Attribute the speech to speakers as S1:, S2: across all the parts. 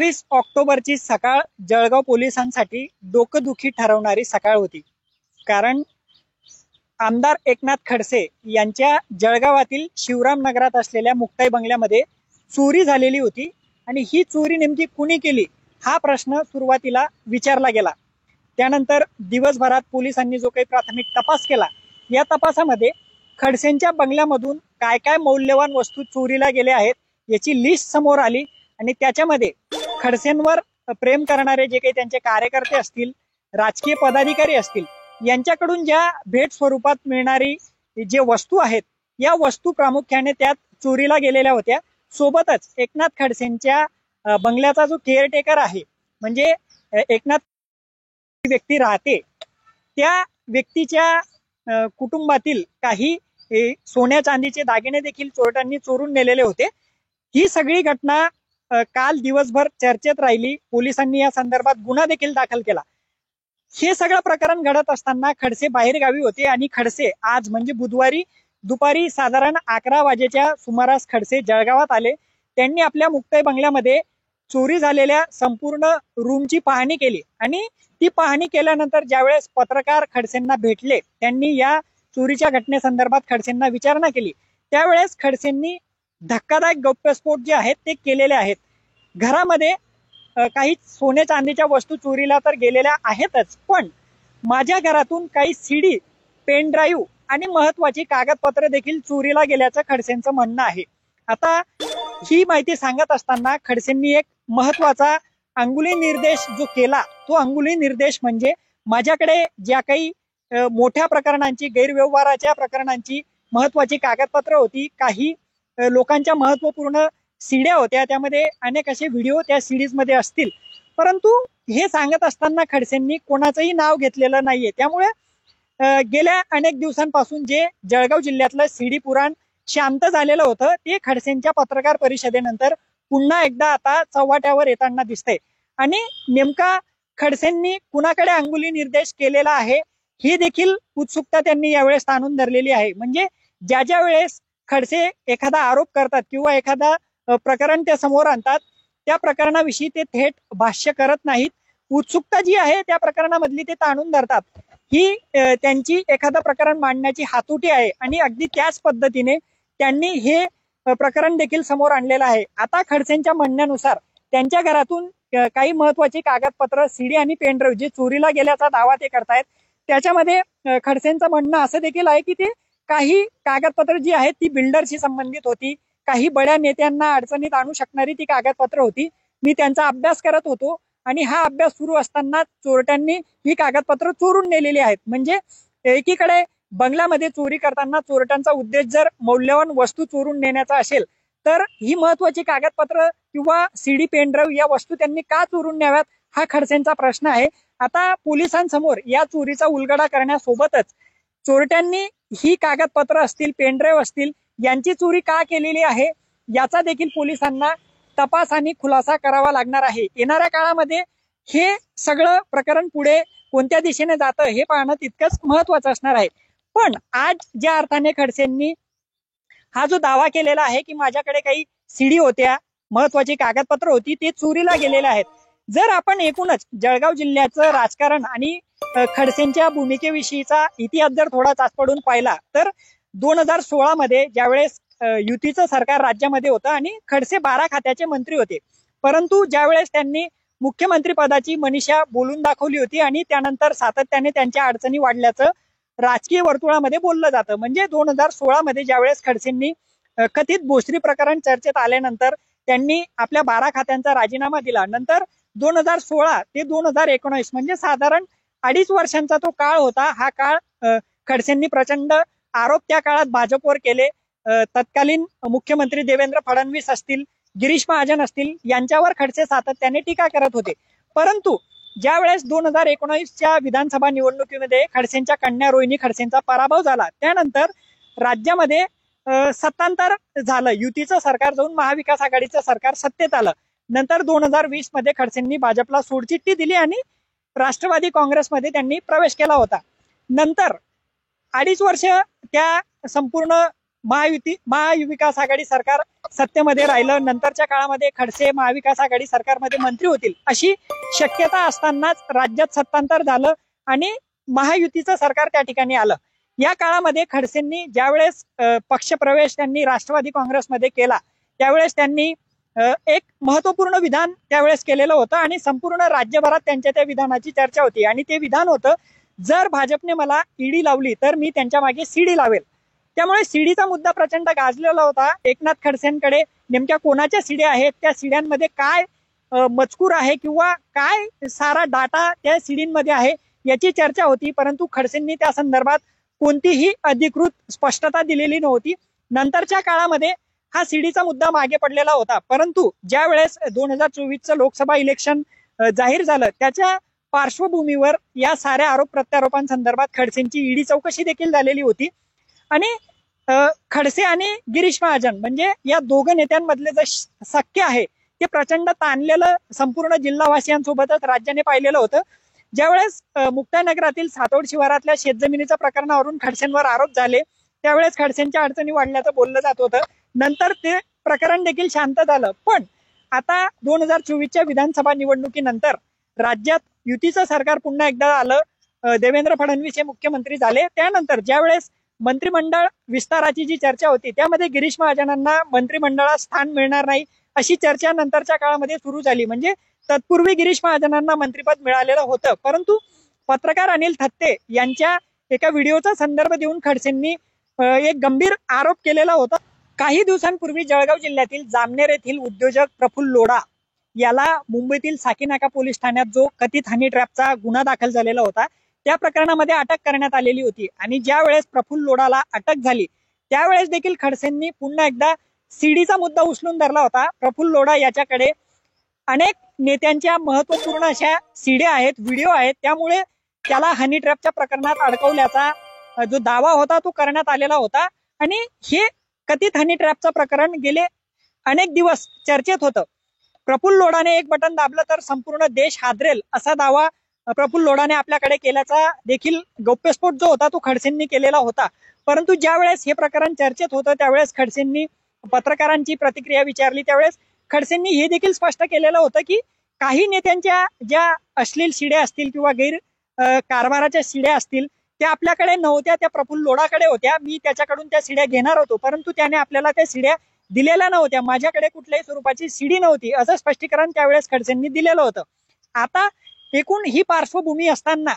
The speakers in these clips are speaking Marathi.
S1: 24 ऑक्टोबरची सकाळ जळगाव पोलिसांसाठी डोकदुखी ठरवणारी सकाळ होती। कारण आमदार एकनाथ खडसे यांच्या जळगावातील शिवराम नगरात असलेल्या मुक्ताई बंगल्यामध्ये चोरी झालेली होती आणि ही चोरी नेमकी कुणी केली हा प्रश्न सुरुवातीला विचारला गेला। त्यानंतर दिवसभरात पोलिसांनी जो काही प्राथमिक तपास केला, या तपासामध्ये खडसेंच्या बंगल्यामधून काय काय मौल्यवान वस्तू चोरीला गेल्या आहेत याची लिस्ट समोर आली आणि त्याच्यामध्ये खडसेंवर प्रेम करणारे जे काही त्यांचे कार्यकर्ते असतील, राजकीय पदाधिकारी असतील, यांच्याकडून ज्या भेट स्वरूपात मिळणारी जे वस्तू आहेत या वस्तू प्रामुख्याने त्यात चोरीला गेलेल्या होत्या। सोबतच एकनाथ खडसेंच्या बंगल्याचा जो केअरटेकर आहे, म्हणजे एकनाथ व्यक्ती राहते, त्या व्यक्तीच्या कुटुंबातील काही सोन्या चांदीचे दागिने देखील चोरट्यांनी चोरून नेलेले होते। ही सगळी घटना काल दिवसभर चर्चेत राहिली। पोलिसांनी या संदर्भात गुन्हा देखील दाखल केला। हे सगळं प्रकरण घडत असताना खडसे बाहेर गावी होते आणि खडसे आज म्हणजे बुधवारी दुपारी साधारण 11 वाजेच्या सुमारास खडसे जळगावात आले। त्यांनी आपल्या मुक्ताई बंगल्यामध्ये चोरी झालेल्या संपूर्ण रूमची पाहणी केली आणि ती पाहणी केल्यानंतर ज्यावेळेस पत्रकार खडसेंना भेटले, त्यांनी या चोरीच्या घटनेसंदर्भात खडसेंना विचारणा केली। त्यावेळेस खडसेंनी धक्कादायक गौप्यस्फोट जे आहेत ते केलेले आहेत। घरामध्ये काही सोने चांदीच्या वस्तू चोरीला तर गेलेल्या आहेतच, पण माझ्या घरातून काही सीडी, पेन ड्राईव्ह आणि महत्वाची कागदपत्र देखील चोरीला गेल्याचं खडसेंचं म्हणणं आहे। आता ही माहिती सांगत असताना खडसेंनी एक महत्वाचा अंगुली निर्देश जो केला, तो अंगुली निर्देश म्हणजे माझ्याकडे ज्या काही मोठ्या प्रकरणांची, गैरव्यवहाराच्या प्रकरणांची महत्वाची कागदपत्र होती, काही लोकांच्या महत्वपूर्ण सीड्या होत्या, त्यामध्ये अनेक असे व्हिडिओ त्या सीडीज मध्ये असतील, परंतु हे सांगत असताना खडसेंनी कोणाचंही नाव घेतलेलं नाहीये। त्यामुळे गेल्या अनेक दिवसांपासून जे जळगाव जिल्ह्यातलं सीडी पुराण शांत झालेलं होतं, ते खडसेंच्या पत्रकार परिषदेनंतर पुन्हा एकदा आता चव्हाट्यावर येताना दिसतंय। आणि नेमका खडसेंनी कुणाकडे अंगुली निर्देश केलेला आहे ही देखील उत्सुकता त्यांनी यावेळेस ताणून धरलेली आहे। म्हणजे ज्या वेळेस खडसे एखादा आरोप करतात किंवा एखादा प्रकरण ते समोर आणतात, त्या प्रकरणाविषयी ते थेट भाष्य करत नाहीत। उत्सुकता जी आहे त्या प्रकरणामधली ते ताणून धरतात। ही त्यांची एखादं प्रकरण मांडण्याची हातोटी आहे आणि अगदी त्याच पद्धतीने त्यांनी हे प्रकरण देखील समोर आणलेलं आहे। आता खडसेंच्या म्हणण्यानुसार त्यांच्या घरातून काही महत्वाची कागदपत्र, सीडी आणि पेनड्राईव्ह जे चोरीला गेल्याचा दावा ते करतायत, त्याच्यामध्ये खडसेंचं म्हणणं असं देखील आहे की ते काही कागदपत्र जी आहेत ती बिल्डरशी संबंधित होती, काही बड्या नेत्यांना अडचणीत आणू शकणारी ती कागदपत्र होती। मी त्यांचा अभ्यास करत होतो आणि हा अभ्यास सुरू असताना चोरट्यांनी ही कागदपत्र चोरून नेलेली आहेत। म्हणजे एकीकडे बंगल्यामध्ये चोरी करताना चोरट्यांचा उद्देश जर मौल्यवान वस्तू चोरून नेण्याचा असेल, तर ही महत्वाची कागदपत्र किंवा सीडी, पेनड्राईव्ह या वस्तू त्यांनी का चोरून न्याव्यात हा खडसेंचा प्रश्न आहे। आता पोलिसांसमोर या चोरीचा उलगडा करण्यासोबतच चोरट्यांनी ही कागदपत्र असतील, पेनड्राईव्ह असतील, यांची चोरी का केलेली आहे याचा देखील पोलिसांना तपास आणि खुलासा करावा लागणार आहे। येणाऱ्या काळामध्ये हे सगळं प्रकरण पुढे कोणत्या दिशेने जातं हे पाहणं तितकंच महत्वाचं असणार आहे। पण आज ज्या अर्थाने खडसेंनी हा जो दावा केलेला आहे की माझ्याकडे काही सीडी होत्या, महत्वाची कागदपत्र होती, ते चोरीला गेलेले आहेत, जर आपण एकूणच जळगाव जिल्ह्याचं राजकारण आणि खडसेंच्या भूमिकेविषयीचा इतिहास जर थोडा चाचपडून पाहिला, तर 2016 मध्ये ज्यावेळेस युतीचं सरकार राज्यामध्ये होतं आणि खडसे 12 खात्याचे मंत्री होते, परंतु ज्यावेळेस त्यांनी मुख्यमंत्री पदाची मनीषा बोलून दाखवली होती आणि त्यानंतर सातत्याने त्यांच्या अडचणी वाढल्याचं राजकीय वर्तुळामध्ये बोललं जातं। म्हणजे 2016 मध्ये ज्यावेळेस खडसेंनी कथित भोसरी प्रकरण चर्चेत आल्यानंतर त्यांनी आपल्या 12 खात्यांचा राजीनामा दिला। नंतर 2016 ते 2019 म्हणजे साधारण 2.5 वर्षांचा तो काळ होता। हा काळ खडसेंनी प्रचंड आरोप त्या काळात भाजपवर केले। तत्कालीन मुख्यमंत्री देवेंद्र फडणवीस असतील, गिरीश महाजन असतील, यांच्यावर खडसे सातत्याने टीका करत होते। परंतु ज्यावेळेस 2019च्या विधानसभा निवडणुकीमध्ये खडसेंच्या कन्या रोहिणी खडसेंचा पराभव झाला, त्यानंतर राज्यामध्ये सत्तांतर झालं, युतीचं सरकार जाऊन महाविकास आघाडीचं सरकार सत्तेत आलं। नंतर 2020 मध्ये खडसेंनी भाजपला सोडचिठ्ठी दिली आणि राष्ट्रवादी काँग्रेसमध्ये त्यांनी प्रवेश केला होता। नंतर 2.5 वर्ष त्या संपूर्ण महाविकास आघाडी सरकार सत्तेमध्ये राहिलं, नंतरच्या काळामध्ये खडसे महाविकास आघाडी सरकारमध्ये मंत्री होतील अशी शक्यता असतानाच राज्यात सत्तांतर झालं आणि महायुतीचं सरकार त्या ठिकाणी आलं। या काळामध्ये खडसेंनी ज्यावेळेस पक्षप्रवेश त्यांनी राष्ट्रवादी काँग्रेसमध्ये केला त्यावेळेस त्यांनी एक महत्वपूर्ण विधान त्यावेळेस केलेलं होतं आणि संपूर्ण राज्यभरात त्यांच्या त्या विधानाची चर्चा होती आणि ते विधान होतं, जर भाजपने मला ईडी लावली तर मी त्यांच्या मागे सीडी लावेल। त्यामुळे सीडीचा मुद्दा प्रचंड गाजलेला होता। एकनाथ खडसेंकडे नेमक्या कोणाच्या सीड्या आहेत, त्या सीड्यांमध्ये काय मजकूर आहे किंवा काय सारा डाटा त्या सीडींमध्ये आहे याची चर्चा होती, परंतु खडसेंनी त्या संदर्भात कोणतीही अधिकृत स्पष्टता दिलेली नव्हती। नंतरच्या काळामध्ये हा सीडीचा मुद्दा मागे पडलेला होता, परंतु ज्या वेळेस 2024चं लोकसभा इलेक्शन जाहीर झालं त्याच्या पार्श्वभूमीवर या साऱ्या आरोप प्रत्यारोपांसंदर्भात खडसेंची ईडी चौकशी देखील झालेली होती आणि खडसे आणि गिरीश महाजन म्हणजे या दोघं नेत्यांमधले जे सख्य आहे ते प्रचंड ताणलेलं संपूर्ण जिल्हावासियांसोबतच राज्याने पाहिलेलं होतं। ज्यावेळेस मुक्ताईनगरातील सातोड शिवारातल्या शेतजमिनीच्या प्रकरणावरून खडसेंवर आरोप झाले त्यावेळेस खडसेंच्या अडचणी वाढल्याचं बोललं जात होतं। नंतर ते प्रकरण देखील शांत झालं, पण आता 2024च्या विधानसभा निवडणुकीनंतर राज्यात युतीचं सरकार पुन्हा एकदा आलं, देवेंद्र फडणवीस हे मुख्यमंत्री झाले। त्यानंतर ज्यावेळेस मंत्रिमंडळ विस्ताराची जी चर्चा होती त्यामध्ये गिरीश महाजनांना मंत्रिमंडळात स्थान मिळणार नाही अशी चर्चा नंतरच्या काळामध्ये सुरू झाली। म्हणजे तत्पूर्वी गिरीश महाजनांना मंत्रिपद मिळालेलं होतं, परंतु पत्रकार अनिल थत्ते यांच्या एका व्हिडिओचा संदर्भ देऊन खडसेंनी एक गंभीर आरोप केलेला होता। काही दिवसांपूर्वी जळगाव जिल्ह्यातील जामनेर येथील उद्योजक प्रफुल्ल लोढा याला मुंबईतील साकीनाका पोलीस ठाण्यात जो कथित हनी ट्रॅपचा गुन्हा दाखल झालेला होता त्या प्रकरणामध्ये अटक करण्यात आलेली होती आणि ज्या वेळेस प्रफुल्ल लोढाला अटक झाली त्यावेळेस देखील खडसेंनी पुन्हा एकदा सीडीचा मुद्दा उचलून धरला होता। प्रफुल्ल लोढा याच्याकडे अनेक नेत्यांच्या महत्वपूर्ण अशा सीड्या आहेत, व्हिडिओ आहेत, त्यामुळे त्याला हनी ट्रॅपच्या प्रकरणात अडकवल्याचा जो दावा होता तो करण्यात आलेला होता आणि हे कथित हनी ट्रॅपचं प्रकरण गेले अनेक दिवस चर्चेत होतं। प्रफुल्ल लोढाने एक बटन दाबलं तर संपूर्ण देश हादरेल असा दावा प्रफुल्ल लोढाने आपल्याकडे केल्याचा देखील गौप्यस्फोट जो होता तो खडसेंनी केलेला होता, परंतु ज्यावेळेस हे प्रकरण चर्चेत होतं त्यावेळेस खडसेंनी पत्रकारांची प्रतिक्रिया विचारली त्यावेळेस खडसेंनी हे देखील स्पष्ट केलेलं होतं की काही नेत्यांच्या ज्या अश्लील शिड्या असतील किंवा गैर कारभाराच्या शिड्या असतील त्या आपल्याकडे नव्हत्या, त्या प्रफुल्ल लोढाकडे होत्या, मी त्याच्याकडून त्या शिड्या घेणार होतो परंतु त्याने आपल्याला त्या शिड्या दिलेल्या नव्हत्या, माझ्याकडे कुठल्याही स्वरूपाची सीडी नव्हती असं स्पष्टीकरण त्यावेळेस खडसेंनी दिलेलं होतं। आता एकूण ही पार्श्वभूमी असताना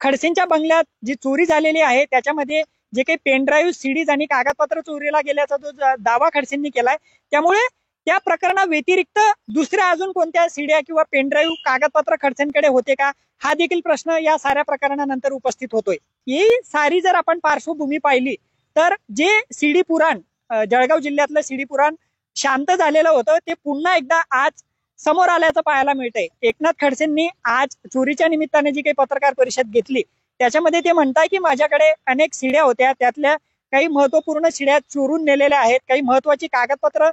S1: खडसेंच्या बंगल्यात जी चोरी झालेली आहे त्याच्यामध्ये जे काही पेन ड्राईव्ह, सीडीज आणि कागदपत्र चोरीला गेल्याचा जो दावा खडसेंनी केलाय त्यामुळे त्या प्रकरणा व्यतिरिक्त दुसऱ्या अजून कोणत्या सीड्या किंवा पेन ड्राईव्ह, कागदपत्र खडसेंकडे होते का हा देखील प्रश्न या साऱ्या प्रकरणानंतर उपस्थित होतोय। ही सारी जर आपण पार्श्वभूमी पाहिली तर जे सीडी पुराण जळगाव जिल्ह्यातलं सीडी पुराण शांत झालेलं होतं ते पुन्हा एकदा आज समोर आल्याचं पाहायला मिळतंय। एकनाथ खडसेंनी आज चोरीच्या निमित्ताने जी काही पत्रकार परिषद घेतली त्याच्यामध्ये ते म्हणताय की माझ्याकडे अनेक सीड्या होत्या, त्यातल्या काही महत्वपूर्ण सीड्या चोरून नेलेल्या आहेत, काही महत्वाची कागदपत्र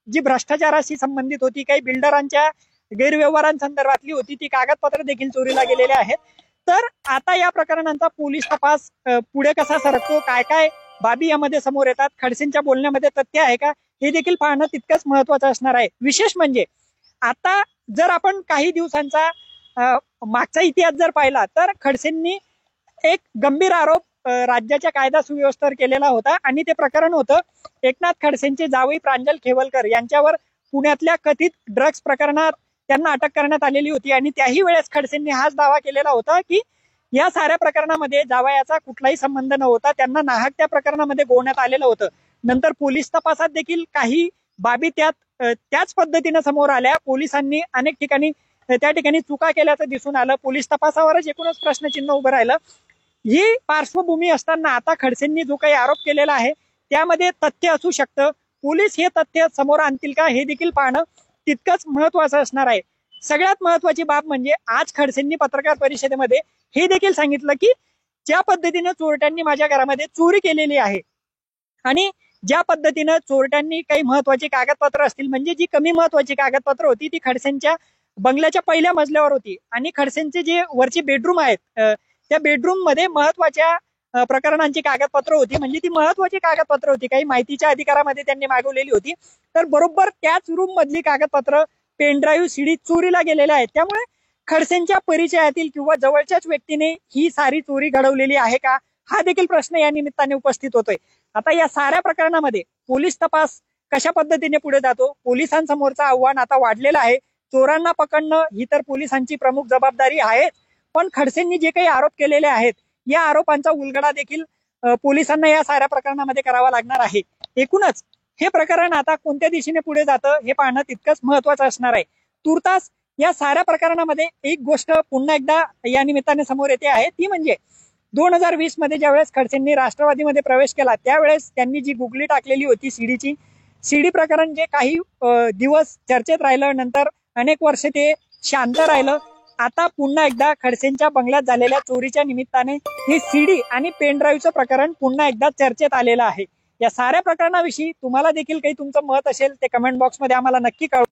S1: जी भ्रष्टाचाराशी संबंधित होती, काही बिल्डरांच्या गैरव्यवहारांसंदर्भातली होती ती कागदपत्र देखील चोरीला गेलेले आहेत। तर आता या प्रकरणांचा पोलीस तपास पुढे कसा सरकतो, काय काय बाबी यामध्ये समोर येतात, खडसेंच्या बोलण्यामध्ये तथ्य आहे का हे देखील पाहणं तितकंच महत्वाचं असणार आहे। विशेष म्हणजे आता जर आपण काही दिवसांचा मागचा इतिहास जर पाहिला तर खडसेंनी एक गंभीर आरोप राज्याच्या कायदा सुव्यवस्थेवर केलेला होता आणि ते प्रकरण होतं एकनाथ खडसेंचे जावई प्रांजल खेवलकर यांच्यावर पुण्यातल्या कथित ड्रग्ज प्रकरणात त्यांना अटक करण्यात आलेली होती आणि त्याही वेळेस खडसेंनी हाच दावा केलेला होता की या साऱ्या प्रकरणामध्ये जावयाचा कुठलाही संबंध नव्हता, त्यांना नाहक त्या प्रकरणामध्ये गोवण्यात आलेलं होतं। नंतर पोलीस तपासात देखील काही बाबी त्याच पद्धतीने समोर आल्या, पोलिसांनी अनेक ठिकाणी त्या ठिकाणी चुका केल्याचं दिसून आलं, पोलीस तपासावरच एकूणच प्रश्नचिन्ह उभं राहिलं। ही पार्श्वभूमी असताना आता खडसेंनी जो काही आरोप केलेला आहे त्यामध्ये तथ्य असू शकतं, पोलीस हे तथ्य समोर आणतील का हे देखील पाहणं तितकंच महत्वाचं असणार आहे। सगळ्यात महत्वाची बाब म्हणजे आज खडसेंनी पत्रकार परिषदेमध्ये हे देखील सांगितलं की ज्या पद्धतीने चोरट्यांनी माझ्या घरामध्ये चोरी केलेली आहे आणि ज्या पद्धतीने चोरट्यांनी काही महत्वाची कागदपत्र असतील म्हणजे जी कमी महत्वाची कागदपत्र होती ती खडसेंच्या बंगल्याच्या पहिल्या मजल्यावर होती आणि खडसेंचे जे वरची बेडरूम आहेत त्या बेडरूम मध्ये महत्वाच्या प्रकरणांची कागदपत्र होती, म्हणजे ती महत्वाची कागदपत्र होती, काही माहितीच्या अधिकारामध्ये त्यांनी मागवलेली होती. तर बरोबर त्याच रूम मधली कागदपत्र पेनड्राईव्ह सीडी चोरीला गेलेल्या आहेत. त्यामुळे खडसेंच्या परिचयातील किंवा जवळच्याच व्यक्तीने ही सारी चोरी घडवलेली आहे का, हा देखील प्रश्न या निमित्ताने उपस्थित होतोय. आता या साऱ्या प्रकरणामध्ये पोलीस तपास कशा पद्धतीने पुढे जातो, पोलिसांसमोरचं आव्हान आता वाढलेलं आहे. चोरांना पकडणं ही तर पोलिसांची प्रमुख जबाबदारी आहे, पण खडसेंनी जे काही आरोप केलेले आहेत या आरोपांचा उलगडा देखील पोलिसांना या साऱ्या प्रकरणामध्ये करावा लागणार आहे. एकूणच हे प्रकरण आता कोणत्या दिशेने पुढे जातं हे पाहणं तितकंच महत्वाचं असणार आहे. तुर्तास या साऱ्या प्रकरणामध्ये एक गोष्ट पुन्हा एकदा या निमित्ताने समोर येते आहे, ती म्हणजे 2020 मध्ये ज्यावेळेस खडसेंनी राष्ट्रवादीमध्ये प्रवेश केला त्यावेळेस त्यांनी जी गुगली टाकलेली होती सीडीची, सीडी प्रकरण जे काही दिवस चर्चेत राहिलं, नंतर अनेक वर्ष ते शांत राहिलं. आता पुन्हा एकदा खडसेंच्या बंगल्यात झालेल्या चोरीच्या निमित्ताने ही सीडी आणि पेनड्राईव्हचं प्रकरण पुन्हा एकदा चर्चेत आलेलं आहे. या साऱ्या प्रकरणाविषयी तुम्हाला देखील काही तुमचं मत असेल ते कमेंट बॉक्समध्ये आम्हाला नक्की कळवा.